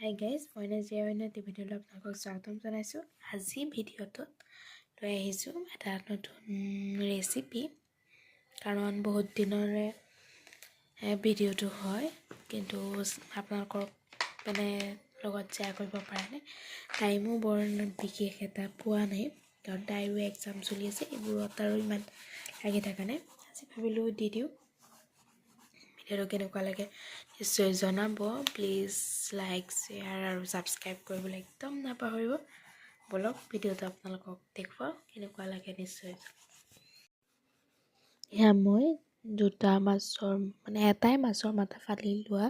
Hi guys, মই নাজিয়া এটি ভিডিঅ'লৈ আপোনালোকক স্বাগতম জনাইছোঁ। আজি ভিডিঅ'টোত লৈ আহিছোঁ এটা নতুন ৰেচিপি। কাৰণ বহুত দিনৰে ভিডিঅ'টো হয়, কিন্তু আপোনালোকৰ লগত শ্বেয়াৰ কৰিব পৰা নাই। টাইমো বৰ বিশেষ এটা পোৱা নাই, কাৰণ তাইৰো এক্সাম চলি আছে, এইবোৰত আৰু ইমান লাগি থকা নাই। আজি ভাবিলোঁ দি দিওঁ। ভিডিঅ'টো কেনেকুৱা লাগে নিশ্চয় জনাব। প্লিজ লাইক, শ্বেয়াৰ আৰু ছাবস্ক্ৰাইব কৰিবলৈ একদম নাপাহৰিব। বলক ভিডিঅ'টো আপোনালোকক দেখুৱাওঁ, কেনেকুৱা লাগে নিশ্চয়। এয়া মই দুটা মাছৰ এটাই মাছৰ মাথা ফালি লোৱা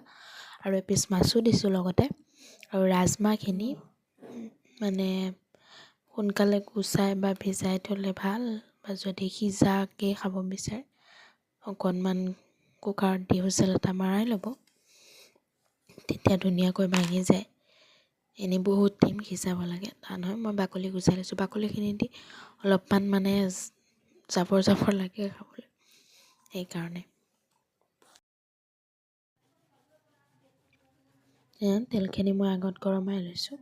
আৰু এপিচ মাছো দিছোঁ লগতে। আৰু ৰাজমাহখিনি সোনকালে গুচাই বা ভিজাই থ'লে ভাল, বা যদি সিজাকৈ খাব বিচাৰে অকণমান কুকাৰত দি হুইচেল এটা মৰাই ল'ব, তেতিয়া ধুনীয়াকৈ ভাঙি যায়। এনেই বহুত টাইম সিজাব লাগে, তাৰ নহয়। মই বাকলি গুচাই লৈছোঁ। বাকলিখিনি দি অলপমান জাবৰ লাগে খাবলৈ, সেইকাৰণে। তেলখিনি মই আগত গৰমাই লৈছোঁ,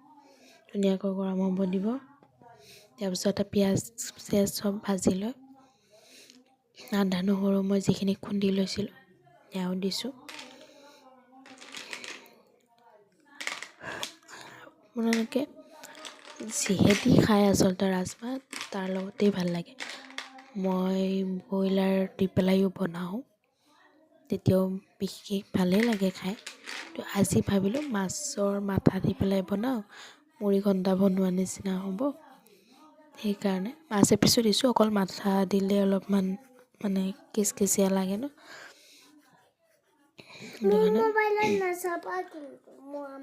ধুনীয়াকৈ গৰম হ'ব দিব। তাৰপিছতে পিঁয়াজ চব ভাজি লৈ আদা নহৰু মই যিখিনি খুন্দি লৈছিলোঁ সেয়াও দিছোঁ। আপোনালোকে যিহেদি খায় আচলতে ৰাজমাহ, তাৰ লগতেই ভাল লাগে। মই ব্ৰইলাৰ দি পেলাইও বনাওঁ, তেতিয়াও বিশেষ ভালেই লাগে খাই। তো আজি ভাবিলোঁ মাছৰ মাথা দি পেলাই বনাওঁ, মুড়ি ঘণ্টা বনোৱা নিচিনা হ'ব। সেইকাৰণে মাছ এপিচো দিছোঁ। অকল মাথা দিলে অলপমান কিচকিচিয়া লাগে ন,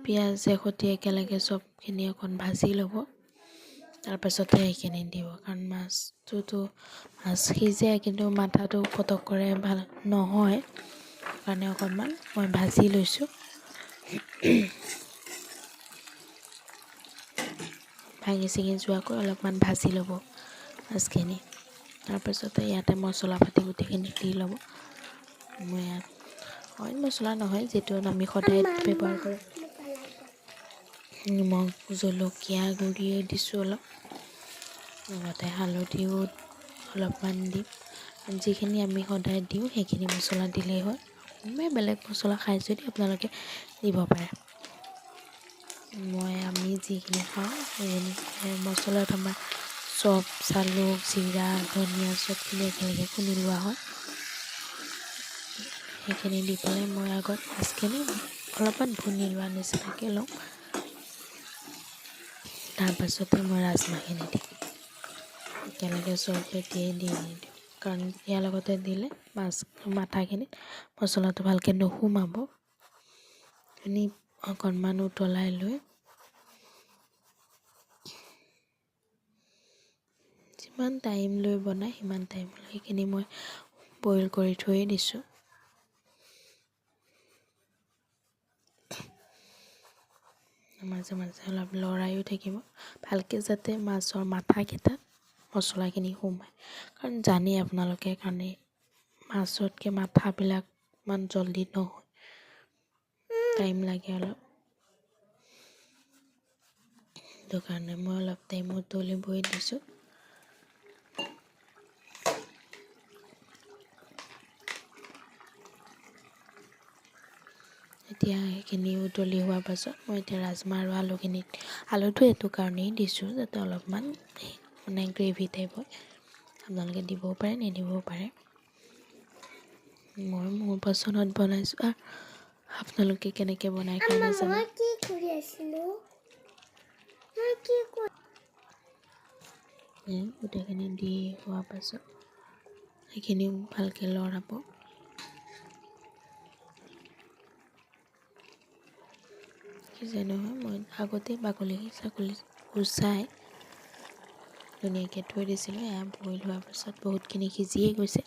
পিঁয়াজে সৈতে একেলগে চবখিনি অকণ ভাজি ল'ব। তাৰপাছতে সেইখিনি দিব, কাৰণ মাছ সিজে, কিন্তু মাথাটো পটকৰে ভাল নহয়। সেইকাৰণে অকণমান মই ভাজি লৈছোঁ। ভাঙি চিঙি যোৱাকৈ অলপমান ভাজি ল'ব মাছখিনি। তাৰপিছতে ইয়াতে মছলা পাতি গোটেইখিনি দি ল'ব। মই ইয়াত অইন মছলা নহয়, যিটো আমি সদায় ব্যৱহাৰ কৰোঁ। নিমখ, জলকীয়া গুড়ি দিছোঁ অলপ, লগতে হালধিও অলপমান দিম। যিখিনি আমি সদায় দিওঁ সেইখিনি মছলা দিলেই হয়। কোনোবাই বেলেগ মছলা খাই যদি আপোনালোকে দিব পাৰে। আমি যিখিনি খাওঁ সেইখিনি মছলাত আমাৰ চব জালুক, জিৰা, ধনিয়া চবখিনি একেলগে খুন্দি লোৱা হয়। সেইখিনি দি পেলাই মই আগত মাছখিনি অলপমান ভুনি লোৱা নিচিনাকৈ লওঁ। তাৰপাছতে মই ৰাজমাহখিনি দিম। একেলগে চব এতিয়াই দি নিদিওঁ, কাৰণ ইয়াৰ লগতে দিলে মাথাখিনিত মছলাটো ভালকৈ নুসুমাব। অকণমান উতলাই লৈ যিমান টাইম লৈ বনাই সিমান টাইম লৈ সেইখিনি মই বইল কৰি থৈয়ে দিছোঁ। মাজে মাজে অলপ লৰাইও থাকিব, ভালকৈ যাতে মাছৰ মাথাকেইটাত মছলাখিনি সোমায়। কাৰণ জানেই আপোনালোকে, কাৰণে মাছতকৈ মাথাবিলাক ইমান জল্দি নহয়, টাইম লাগে অলপ। সেইটো কাৰণে মই অলপ টাইম উতলিবই দিছোঁ। এতিয়া সেইখিনি উতলি হোৱাৰ পাছত মই এতিয়া ৰাজমাহ আৰু আলুটো এইটো কাৰণেই দিছোঁ, যাতে অলপমান গ্ৰেভি টাইপ হয়। আপোনালোকে দিবও পাৰে, নিদিবও পাৰে। মই মোৰ পচন্দত বনাইছোঁ। আৰু আপোনালোকে কেনেকৈ বনাই খাই নাজানো। গোটেইখিনি দি হোৱাৰ পাছত সেইখিনিও ভালকৈ লৰাব। সিজে নহয়, মই আগতে বাকলি গুচাই ধুনীয়াকৈ থৈ দিছিলোঁ। এয়া বইল হোৱাৰ পাছত বহুতখিনি সিজিয়ে গৈছে।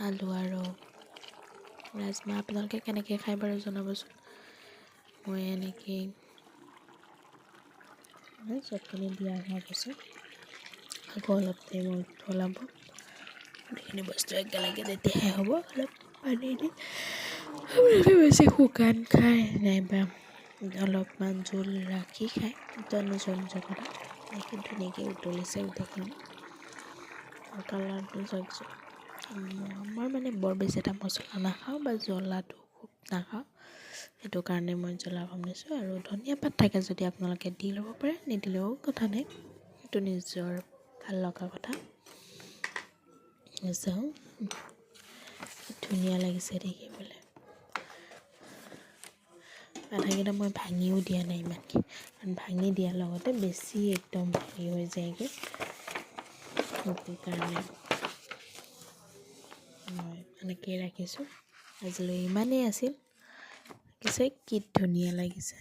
আলু আৰু ৰাজমাহ আপোনালোকে কেনেকৈ খাই বাৰু জনাবচোন। মই এনেকৈ চবখিনি দিয়া হোৱাৰ পাছত আকৌ অলপ টাইম উতলাব। গোটেইখিনি বস্তু একেলগে তেতিয়াহে হ'ব। অলপ পানী দি আপোনালোকে বেছি শুকান খায় নাইবা অলপমান জোল ৰাখি খায়, তো নিজৰ নিজৰ কথা। দেখি ধুনীয়াকৈ উতলিছে গোটেইখিনি, কালাৰটো চাওকচোন। মই মানে বৰ বেছি এটা মছলা নাখাওঁ বা জ্বলাটো খুব নাখাওঁ, সেইটো কাৰণে মই জ্বলা কম দিছোঁ। আৰু ধনিয়া পাত থাকে যদি আপোনালোকে দি ল'ব পাৰে, নিদিলেও কথা নাই, সেইটো নিজৰ ভাল লগা কথা। চাওঁ ধুনীয়া লাগিছে দেখিবলৈ। আটাইকেইটা মই ভাঙিও দিয়া নাই ইমানকৈ, কাৰণ ভাঙি দিয়াৰ লগতে বেছি একদম হেৰি হৈ যায়গৈ, সেইটো কাৰণে মই এনেকৈ ৰাখিছোঁ। আজিলৈ ইমানেই আছিল, কি ধুনীয়া লাগিছে।